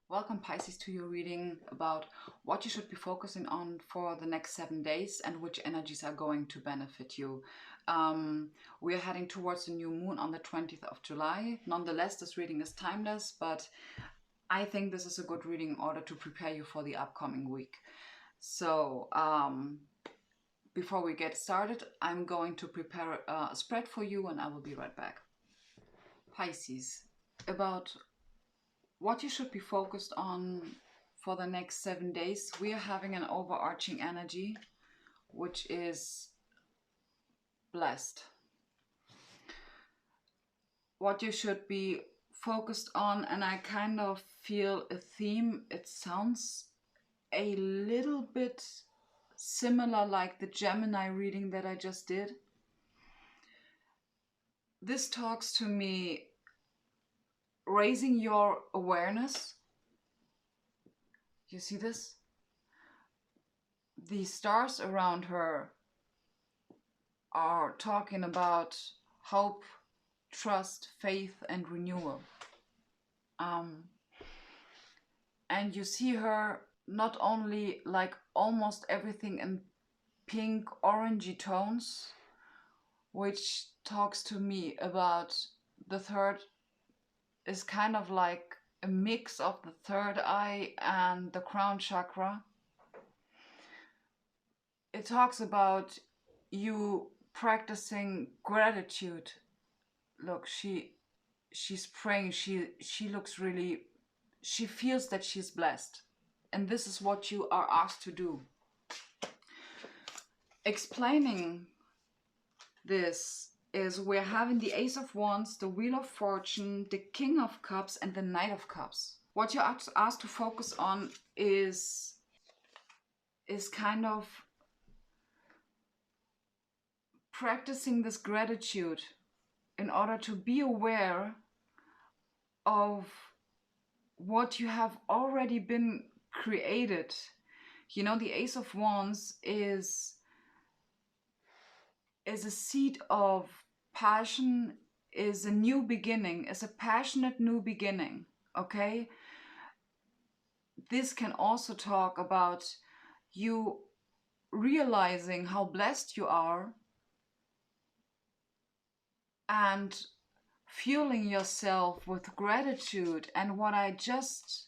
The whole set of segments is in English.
Welcome Pisces to your reading about what you should be focusing on for the next 7 days and which energies are going to benefit you. We are heading towards the new moon on the 20th of July. Nonetheless, this reading is timeless, but I think this is a good reading in order to prepare you for the upcoming week. So before we get started, I'm going to prepare a spread for you and I will be right back. Pisces, about what you should be focused on for the next 7 days, we are having an overarching energy, which is blessed. What you should be focused on, and I kind of feel a theme, it sounds a little bit similar like the Gemini reading that I just did. This talks to me raising your awareness. You see this? The stars around her are talking about hope, trust, faith, and renewal. And you see her not only like almost everything in pink, orangey tones, which talks to me about the third is kind of like a mix of the third eye and the crown chakra. It talks about you practicing gratitude. Look, she's praying. She looks really, she feels that she's blessed. And this is what you are asked to do. Explaining this is we're having the Ace of Wands, the Wheel of Fortune, the King of Cups, and the Knight of Cups. What you're asked to focus on is kind of practicing this gratitude in order to be aware of what you have already been created. You know, the Ace of Wands is a seed of passion, is a new beginning, is a passionate new beginning, okay? This can also talk about you realizing how blessed you are and fueling yourself with gratitude. And what I just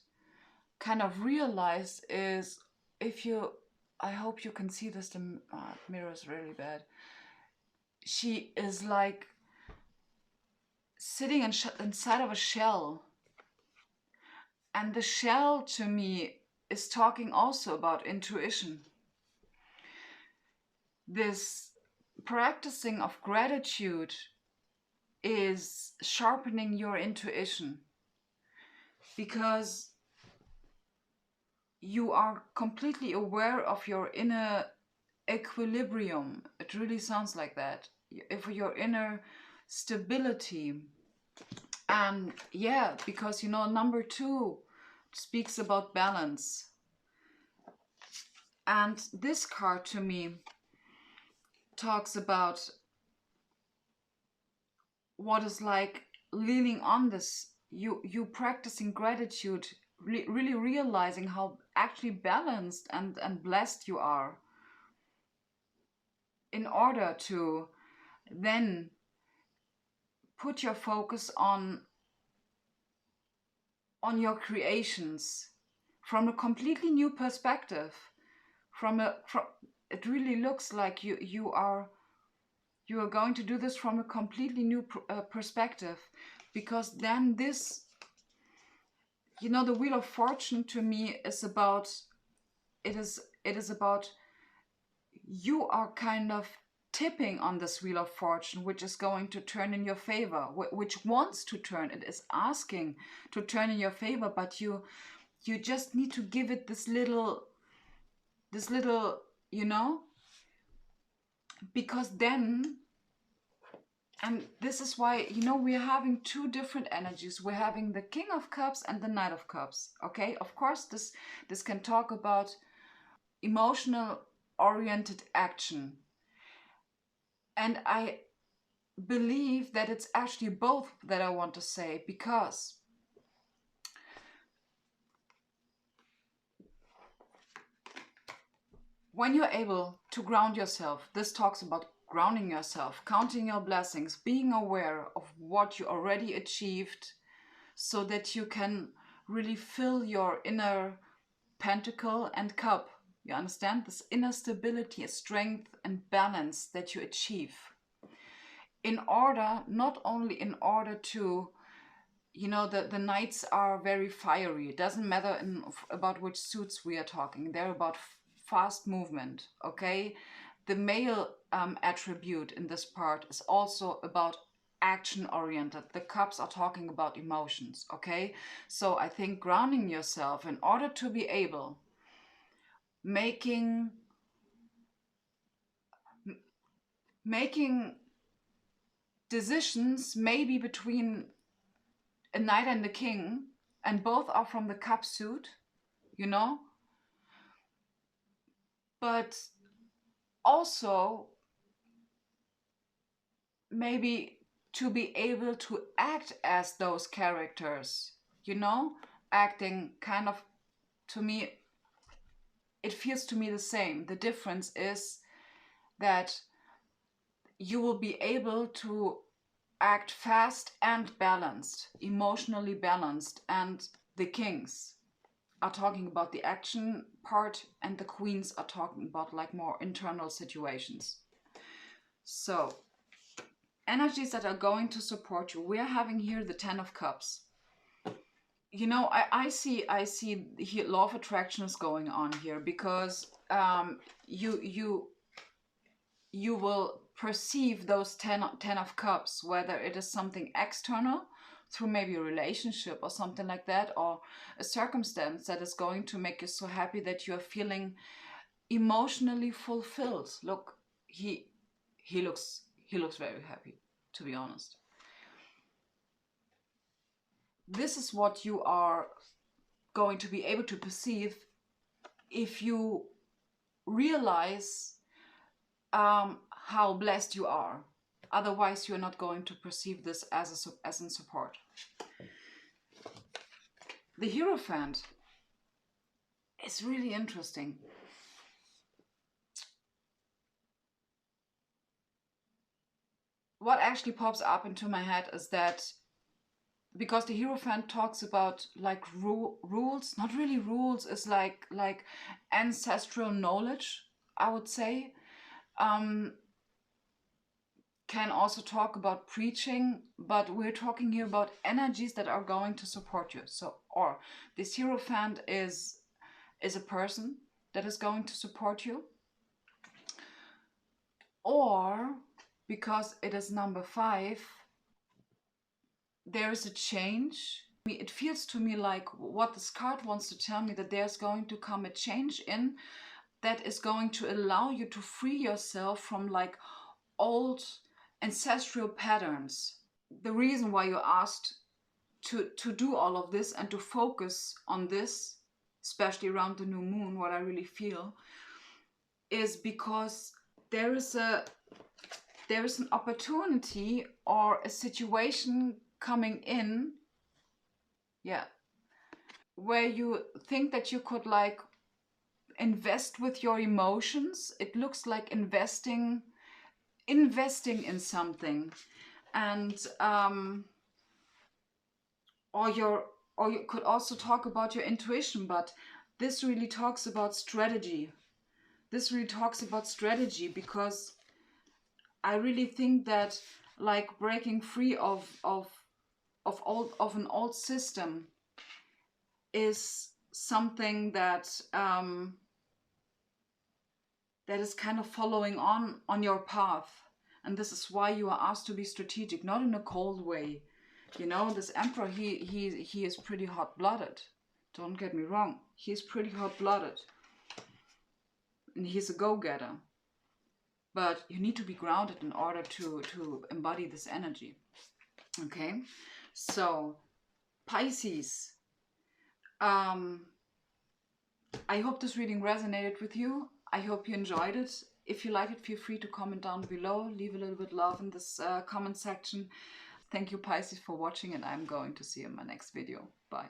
kind of realized is, if you, I hope you can see this, the mirror is really bad. She is like sitting inside of a shell. And the shell to me is talking also about intuition. This practicing of gratitude is sharpening your intuition, because you are completely aware of your inner equilibrium. It really sounds like that. If your inner stability. And yeah, because you know, number 2 speaks about balance. And this card to me talks about what is like leaning on this, you practicing gratitude, really realizing how actually balanced and blessed you are, in order to then put your focus on your creations from a completely new perspective. It really looks like you are going to do this from a completely new perspective, because then this, you know, the Wheel of Fortune to me is about, it is about you are kind of tipping on this Wheel of Fortune, which is going to turn in your favor, which wants to turn. It is asking to turn in your favor, but you just need to give it this little, you know, because then, and this is why, you know, we're having 2 different energies. We're having the King of Cups and the Knight of Cups. Okay, of course, this can talk about emotional oriented action. And I believe that it's actually both that I want to say, because when you're able to ground yourself, this talks about grounding yourself, counting your blessings, being aware of what you already achieved so that you can really fill your inner pentacle and cup. You understand? This inner stability, strength and balance that you achieve. In order, not only in order to, you know, the knights are very fiery. It doesn't matter about which suits we are talking. They're about fast movement, okay? The male attribute in this part is also about action oriented. The cups are talking about emotions, okay? So I think grounding yourself in order to be able making decisions maybe between a knight and a king, and both are from the cup suit, you know, but also maybe to be able to act as those characters, you know, acting kind of, to me, it feels to me the same. The difference is that you will be able to act fast and balanced, emotionally balanced, and the kings are talking about the action part and the queens are talking about like more internal situations. So energies that are going to support you. We are having here the 10 of Cups. You know, I see here law of attraction is going on here, because you will perceive those 10 of Cups, whether it is something external through maybe a relationship or something like that, or a circumstance that is going to make you so happy that you are feeling emotionally fulfilled. Look, he looks very happy, to be honest. This is what you are going to be able to perceive if you realize how blessed you are. Otherwise, you're not going to perceive this as in support. The Hierophant is really interesting. What actually pops up into my head is that, because the Hierophant talks about like rules, not really rules, is like ancestral knowledge, I would say. Can also talk about preaching, but we're talking here about energies that are going to support you. So, or this Hierophant is a person that is going to support you, or because it is number 5, there is a change. It feels to me like what this card wants to tell me, that there's going to come a change in that is going to allow you to free yourself from like old ancestral patterns. The reason why you're asked to do all of this and to focus on this, especially around the new moon, what I really feel is because there is an opportunity or a situation coming in, yeah, where you think that you could like invest with your emotions. It looks like investing in something, and or you could also talk about your intuition, but this really talks about strategy. This really talks about strategy, because I really think that like breaking free of an old system is something that that is kind of following on your path. And this is why you are asked to be strategic, not in a cold way. You know, this Emperor, he is pretty hot-blooded. Don't get me wrong. He's pretty hot-blooded. And he's a go-getter. But you need to be grounded in order to embody this energy. Okay? So, Pisces. I hope this reading resonated with you. I hope you enjoyed it. If you like it, feel free to comment down below. Leave a little bit of love in this comment section. Thank you, Pisces, for watching, and I'm going to see you in my next video. Bye.